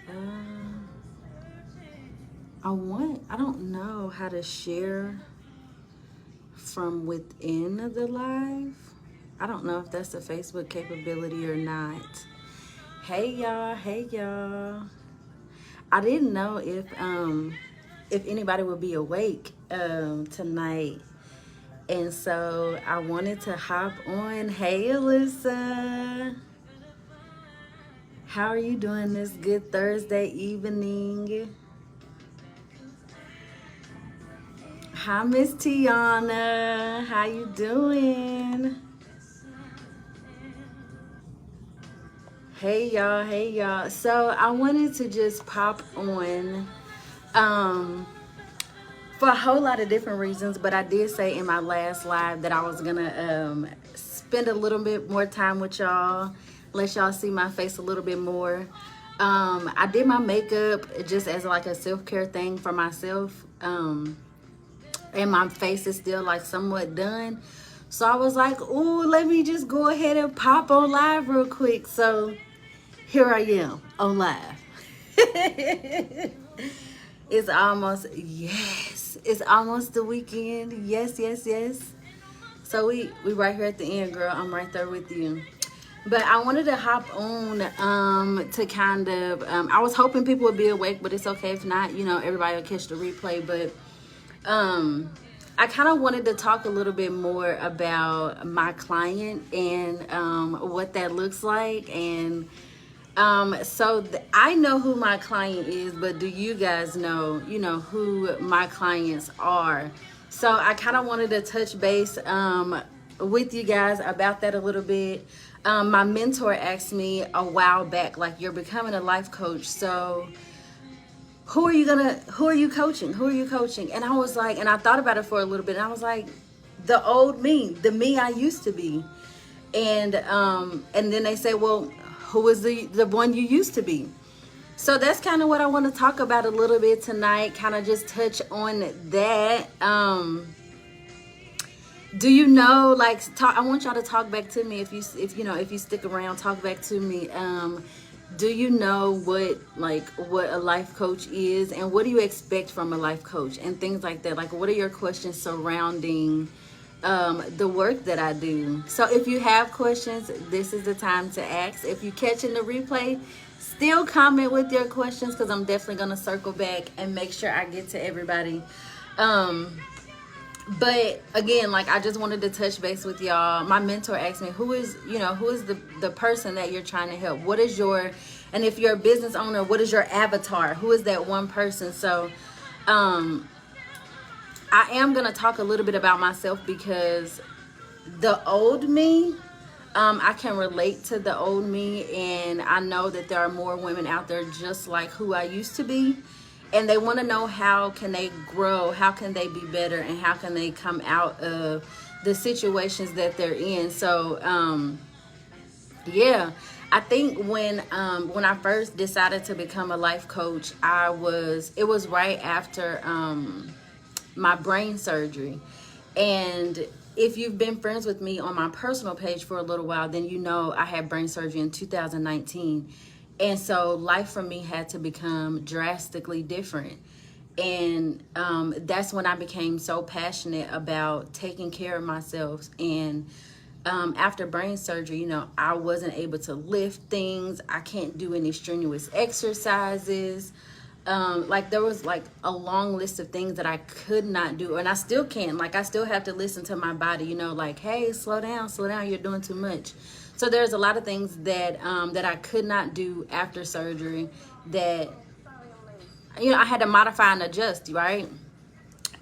I don't know how to share from within the live. I don't know if that's a Facebook capability or not. Hey y'all, hey y'all. I didn't know if anybody would be awake tonight. And so I wanted to hop on. Hey Alyssa. How are you doing this good Thursday evening? Hi Miss Tiana. How you doing? Hey y'all, hey y'all. So I wanted to just pop on for a whole lot of different reasons, but I did say in my last live that I was gonna spend a little bit more time with y'all, let y'all see my face a little bit more. I did my makeup just as like a self-care thing for myself, and my face is still like somewhat done. So I was like, "Ooh, let me just go ahead and pop on live real quick." So here I am on live. It's almost, yes, it's almost the weekend. Yes, yes, yes. So we right here at the end, girl. I'm right there with you. But I wanted to hop on to kind of I was hoping people would be awake, but it's okay if not. You know, everybody will catch the replay. But I kind of wanted to talk a little bit more about my client and what that looks like. And I know who my client is, but do you guys know, who my clients are? So I kind of wanted to touch base with you guys about that a little bit. My mentor asked me a while back, like, you're becoming a life coach, so who are you coaching? Who are you coaching? And I was like, and I thought about it for a little bit, and I was like, the old me, the me I used to be. And then they say, well, who was the one you used to be? So that's kind of what I want to talk about a little bit tonight, kind of just touch on that. Do you know, like, I want y'all to talk back to me. If you stick around, talk back to me. Do you know what a life coach is, and what do you expect from a life coach, and things like that? Like, what are your questions surrounding the work that I do? So if you have questions, this is the time to ask. If you catch in the replay, still comment with your questions, because I'm definitely going to circle back and make sure I get to everybody. But again, like, I just wanted to touch base with y'all. My mentor asked me, who is the person that you're trying to help? What is and if you're a business owner, what is your avatar? Who is that one person? So I am going to talk a little bit about myself, because the old me, I can relate to the old me, and I know that there are more women out there just like who I used to be, and they want to know how can they grow, how can they be better, and how can they come out of the situations that they're in. So yeah, I think when I first decided to become a life coach, it was right after my brain surgery. And if you've been friends with me on my personal page for a little while, then you know I had brain surgery in 2019. And so life for me had to become drastically different. And that's when I became so passionate about taking care of myself. And after brain surgery, I wasn't able to lift things. I can't do any strenuous exercises. Like, there was like a long list of things that I could not do, and I still can't. Like, I still have to listen to my body, like, hey, slow down, you're doing too much. So there's a lot of things that that I could not do after surgery, that I had to modify and adjust, right?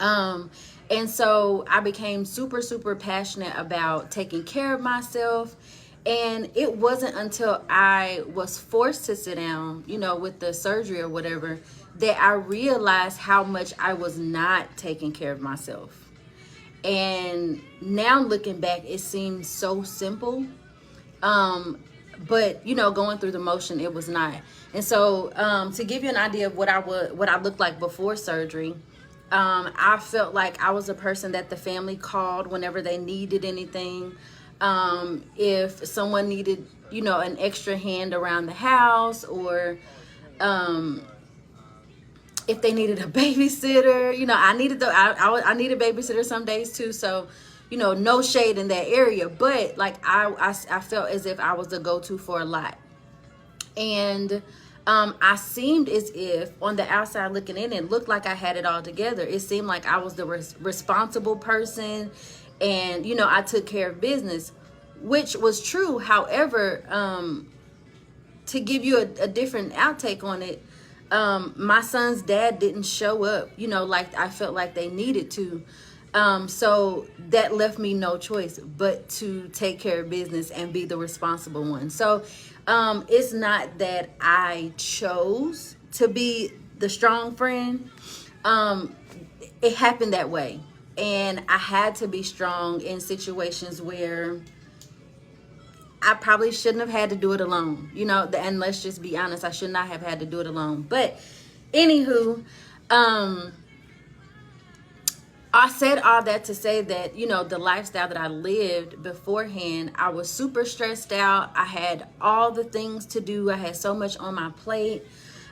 And so I became super, super passionate about taking care of myself. And it wasn't until I was forced to sit down, with the surgery or whatever, that I realized how much I was not taking care of myself. And now looking back, it seems so simple. But going through the motion, it was not. And so to give you an idea of what I looked like before surgery, I felt like I was a person that the family called whenever they needed anything. If someone needed, an extra hand around the house, or if they needed a babysitter, I need a babysitter some days too. So, no shade in that area, but like I felt as if I was the go-to for a lot. And I seemed as if on the outside looking in, it looked like I had it all together. It seemed like I was the responsible person, and I took care of business, which was true. However, to give you a different outtake on it, my son's dad didn't show up, like I felt like they needed to. So that left me no choice but to take care of business and be the responsible one. So it's not that I chose to be the strong friend. It happened that way. And I had to be strong in situations where I probably shouldn't have had to do it alone, and let's just be honest, I should not have had to do it alone. But anywho, I said all that to say that, the lifestyle that I lived beforehand, I was super stressed out. I had all the things to do. I had so much on my plate.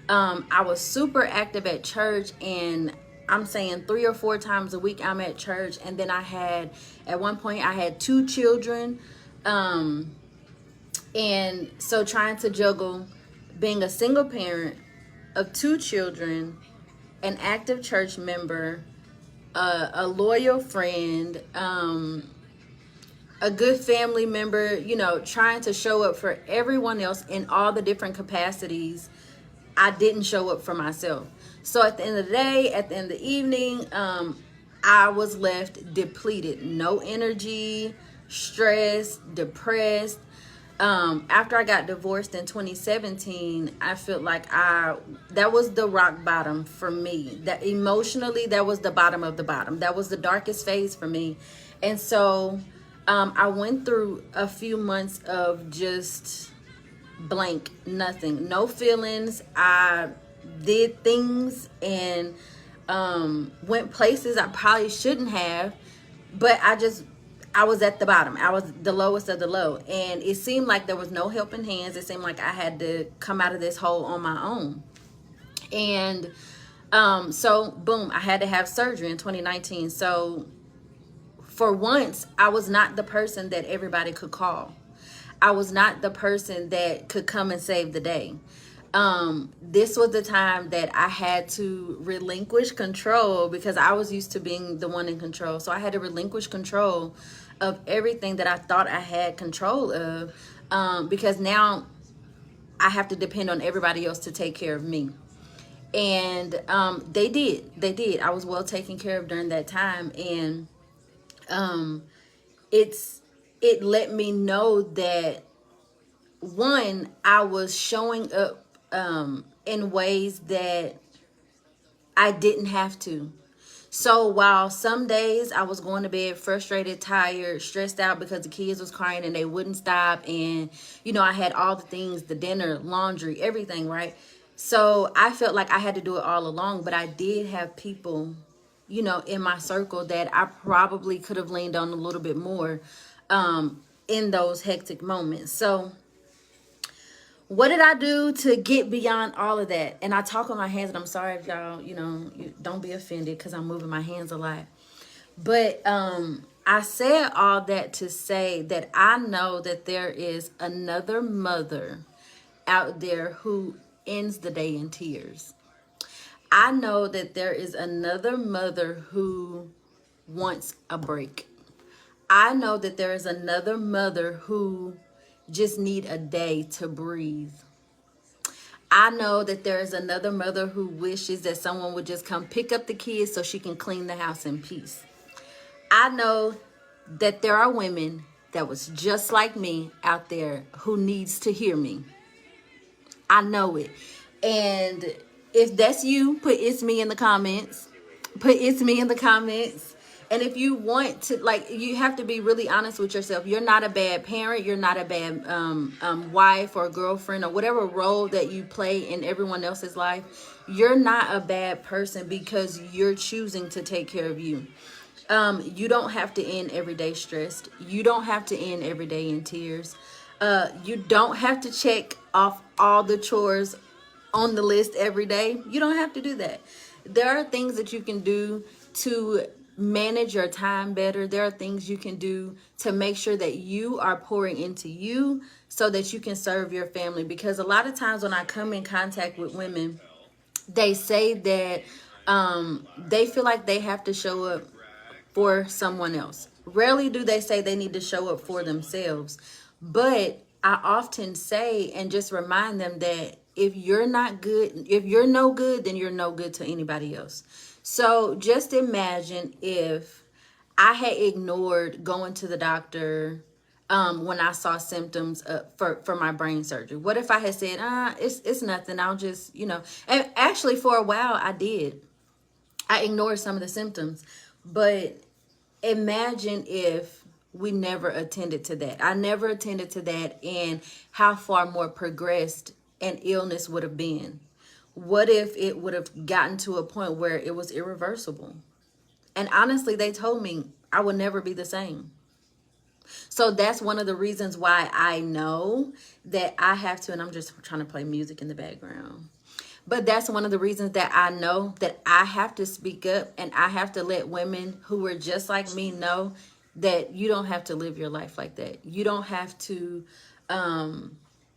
I was super active at church, and I'm saying 3 or 4 times a week I'm at church. And then at one point I had 2 children. And so trying to juggle being a single parent of 2 children, an active church member, a loyal friend, a good family member, trying to show up for everyone else in all the different capacities, I didn't show up for myself. So at the end of the day, at the end of the evening, I was left depleted, no energy, stressed, depressed. After I got divorced in 2017, I felt like that was the rock bottom for me. That emotionally, that was the bottom of the bottom. That was the darkest phase for me. And so I went through a few months of just blank, nothing, no feelings. I did things and went places I probably shouldn't have, but I was at the bottom. I was the lowest of the low. And it seemed like there was no helping hands. It seemed like I had to come out of this hole on my own. And so, boom, I had to have surgery in 2019. So, for once, I was not the person that everybody could call. I was not the person that could come and save the day. This was the time that I had to relinquish control, because I was used to being the one in control. So I had to relinquish control of everything that I thought I had control of, because now I have to depend on everybody else to take care of me. And they did. I was well taken care of during that time. And it let me know that, one, I was showing up in ways that I didn't have to. So while some days I was going to bed frustrated, tired, stressed out because the kids was crying and they wouldn't stop, and I had all the things, the dinner, laundry, everything, right? So I felt like I had to do it all along, but I did have people, in my circle that I probably could have leaned on a little bit more in those hectic moments. So what did I do to get beyond all of that? And I talk on my hands, and I'm sorry if y'all, don't be offended because I'm moving my hands a lot. But I said all that to say that I know that there is another mother out there who ends the day in tears. I know that there is another mother who wants a break. I know that there is another mother who just need a day to breathe. I know that there is another mother who wishes that someone would just come pick up the kids so she can clean the house in peace. I know that there are women that was just like me out there who needs to hear me. I know it. And if that's you, put "it's me" in the comments. Put "it's me" in the comments. And if you want to, you have to be really honest with yourself. You're not a bad parent. You're not a bad wife or girlfriend or whatever role that you play in everyone else's life. You're not a bad person because you're choosing to take care of you. You don't have to end every day stressed. You don't have to end every day in tears. You don't have to check off all the chores on the list every day. You don't have to do that. There are things that you can do to manage your time better. There are things you can do to make sure that you are pouring into you so that you can serve your family. Because a lot of times when I come in contact with women, they say that they feel like they have to show up for someone else. Rarely do they say they need to show up for themselves. But I often say and just remind them that if you're not good, if you're no good, then you're no good to anybody else. So just imagine if I had ignored going to the doctor when I saw symptoms for my brain surgery. What if I had said, it's nothing, I'll just, and actually for a while I did. I ignored some of the symptoms. But imagine if we never attended to that. I never attended to that, and how far more progressed an illness would have been. What if it would have gotten to a point where it was irreversible? And honestly, they told me I would never be the same. So that's one of the reasons why I know that I have to, and I'm just trying to play music in the background. But that's one of the reasons that I know that I have to speak up, and I have to let women who are just like me know that you don't have to live your life like that. You don't have to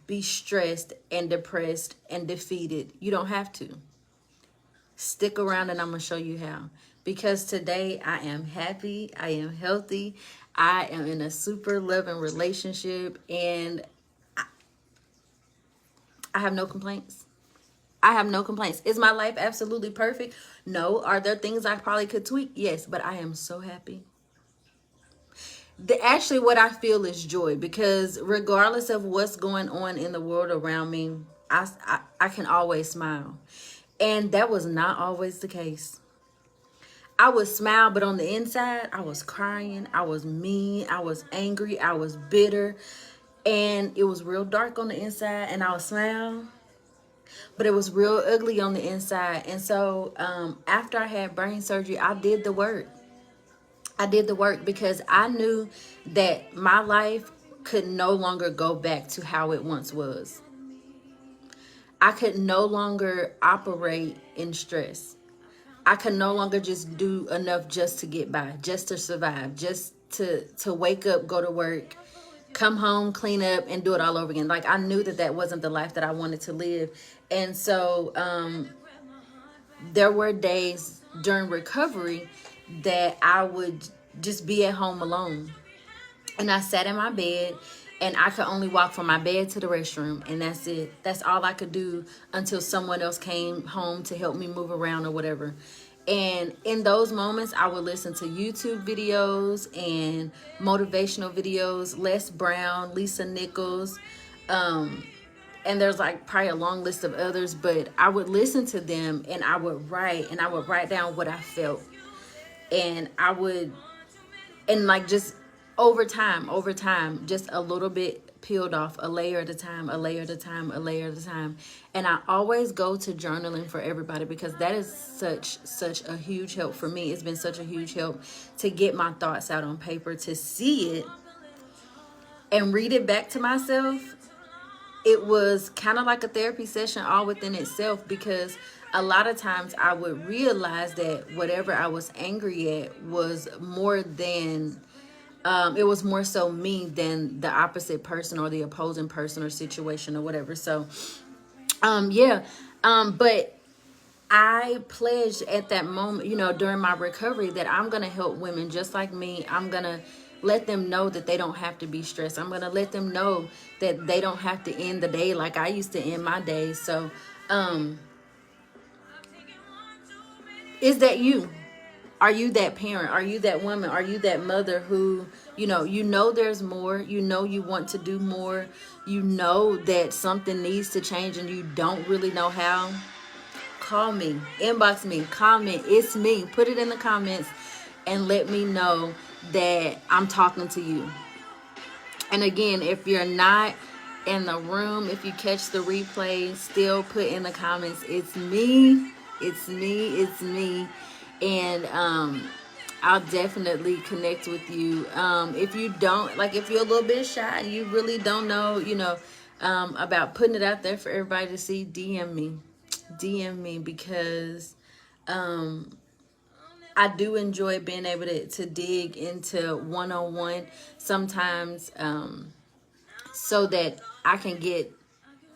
be stressed and depressed and defeated. You don't have to. Stick around and I'm going to show you how. Because today I am happy, I am healthy, I am in a super loving relationship, and I have no complaints. I have no complaints. Is my life absolutely perfect? No. Are there things I probably could tweak? Yes, but I am so happy. Actually, what I feel is joy, because regardless of what's going on in the world around me, I can always smile. And that was not always the case. I would smile, but on the inside, I was crying. I was mean. I was angry. I was bitter. And it was real dark on the inside, and I would smile, but it was real ugly on the inside. And so after I had brain surgery, I did the work. I did the work because I knew that my life could no longer go back to how it once was. I could no longer operate in stress. I could no longer just do enough just to get by, just to survive, just to wake up, go to work, come home, clean up, and do it all over again. Like, I knew that that wasn't the life that I wanted to live. And so there were days during recovery that I would just be at home alone. And I sat in my bed, and I could only walk from my bed to the restroom, and that's it. That's all I could do until someone else came home to help me move around or whatever. And in those moments, I would listen to YouTube videos and motivational videos, Les Brown, Lisa Nichols, and there's like probably a long list of others, but I would listen to them, and I would write down what I felt. And I would, and like just over time, just a little bit peeled off, a layer at a time, a layer at a time, a layer at a time. And I always go to journaling for everybody, because that is such a huge help for me. It's been such a huge help to get my thoughts out on paper, to see it and read it back to myself. It was kind of like a therapy session all within itself, because a lot of times I would realize that whatever I was angry at was more than, it was more so me than the opposite person or the opposing person or situation or whatever. So, but I pledged at that moment, during my recovery, that I'm going to help women just like me. I'm going to let them know that they don't have to be stressed. I'm going to let them know that they don't have to end the day like I used to end my days. So, is that you? Are you that parent? Are you that woman? Are you that mother who, there's more, you want to do more, that something needs to change and you don't really know how? Call me, inbox me, comment, it's me. Put it in the comments and let me know that I'm talking to you. And again, if you're not in the room, if you catch the replay, still put in the comments, it's me, it's me, it's me. And I'll definitely connect with you. If you don't, like, if you're a little bit shy and you really don't know, about putting it out there for everybody to see, DM me because I do enjoy being able to dig into one-on-one sometimes, so that I can get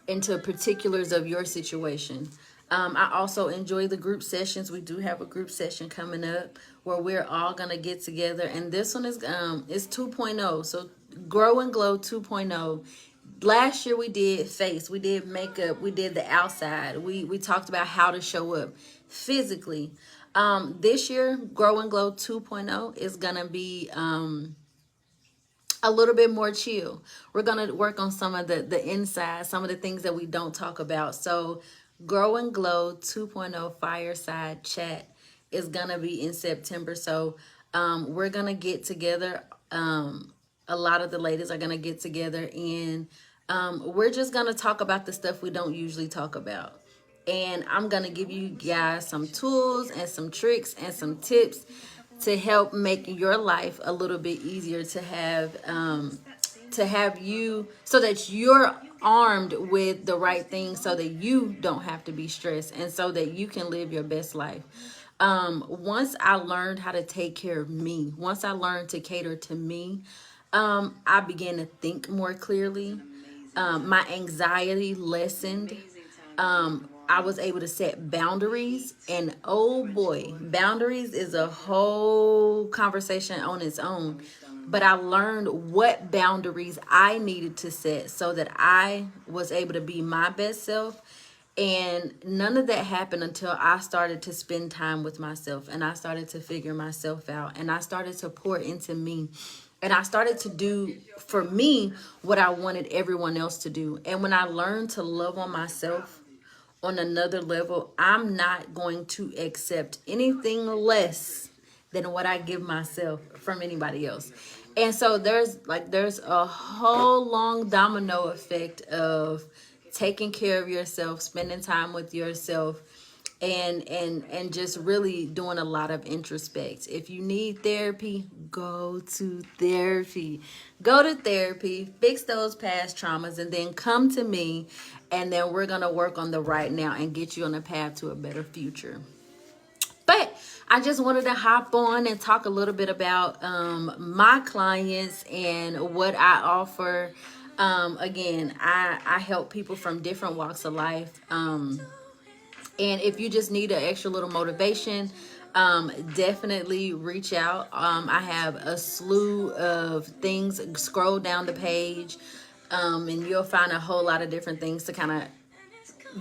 into particulars of your situation. I also enjoy the group sessions. We do have a group session coming up where we're all gonna get together, and this one is 2.0. So Grow and Glow 2.0. Last year we did face, we did makeup, we did the outside. We talked about how to show up physically. This year, Grow and Glow 2.0 is gonna be a little bit more chill. We're gonna work on some of the inside, some of the things that we don't talk about. So Grow and Glow 2.0 fireside chat is gonna be in September. So we're gonna get together. A lot of the ladies are gonna get together, and we're just gonna talk about the stuff we don't usually talk about. And I'm gonna give you guys some tools and some tricks and some tips to help make your life a little bit easier, to have you, so that you're armed with the right things, so that you don't have to be stressed, and so that you can live your best life. Once I learned how to take care of me, once I learned to cater to me, I began to think more clearly. My anxiety lessened. I was able to set boundaries, and oh boy, boundaries is a whole conversation on its own. But I learned what boundaries I needed to set so that I was able to be my best self. And none of that happened until I started to spend time with myself, and I started to figure myself out, and I started to pour into me. And I started to do for me what I wanted everyone else to do. And when I learned to love on myself on another level, I'm not going to accept anything less than what I give myself from anybody else. And so there's a whole long domino effect of taking care of yourself, spending time with yourself, and just really doing a lot of introspect. If you need therapy, go to therapy. Go to therapy, fix those past traumas, and then come to me, and then we're going to work on the right now and get you on a path to a better future. But I just wanted to hop on and talk a little bit about my clients and what I offer. Again, I help people from different walks of life. And if you just need an extra little motivation, definitely reach out. I have a slew of things. Scroll down the page, and you'll find a whole lot of different things to kind of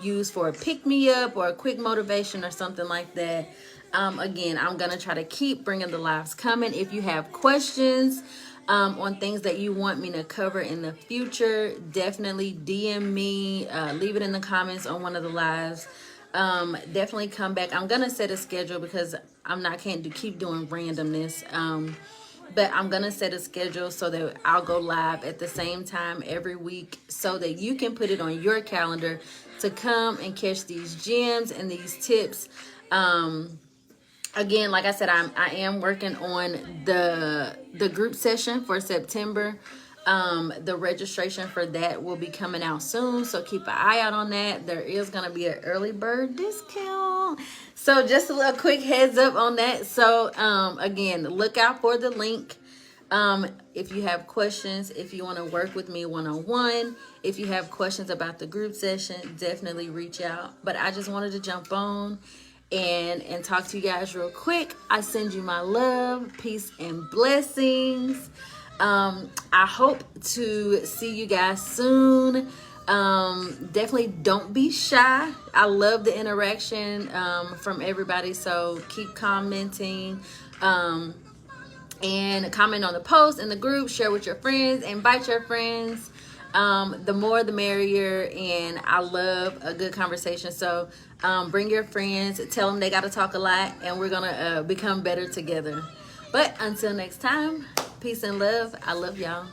use for a pick-me-up or a quick motivation or something like that. Again, I'm going to try to keep bringing the lives coming. If you have questions on things that you want me to cover in the future, definitely DM me. Leave it in the comments on one of the lives. Definitely come back. I'm gonna set a schedule because can't keep doing randomness. But I'm gonna set a schedule so that I'll go live at the same time every week, so that you can put it on your calendar to come and catch these gems and these tips. Again, like I said, I am working on the group session for September. The registration for that will be coming out soon, so keep an eye out on that. There is going to be an early bird discount, so just a little quick heads up on that. So again, look out for the link. If you have questions, if you want to work with me one-on-one, if you have questions about the group session, definitely reach out. But I just wanted to jump on and talk to you guys real quick. I send you my love, peace, and blessings. I hope to see you guys soon. Definitely don't be shy. I love the interaction from everybody, so keep commenting, and comment on the post in the group, share with your friends, invite your friends. The more the merrier, and I love a good conversation. So bring your friends, tell them they got to talk a lot, and we're gonna become better together. But until next time, peace and love. I love y'all.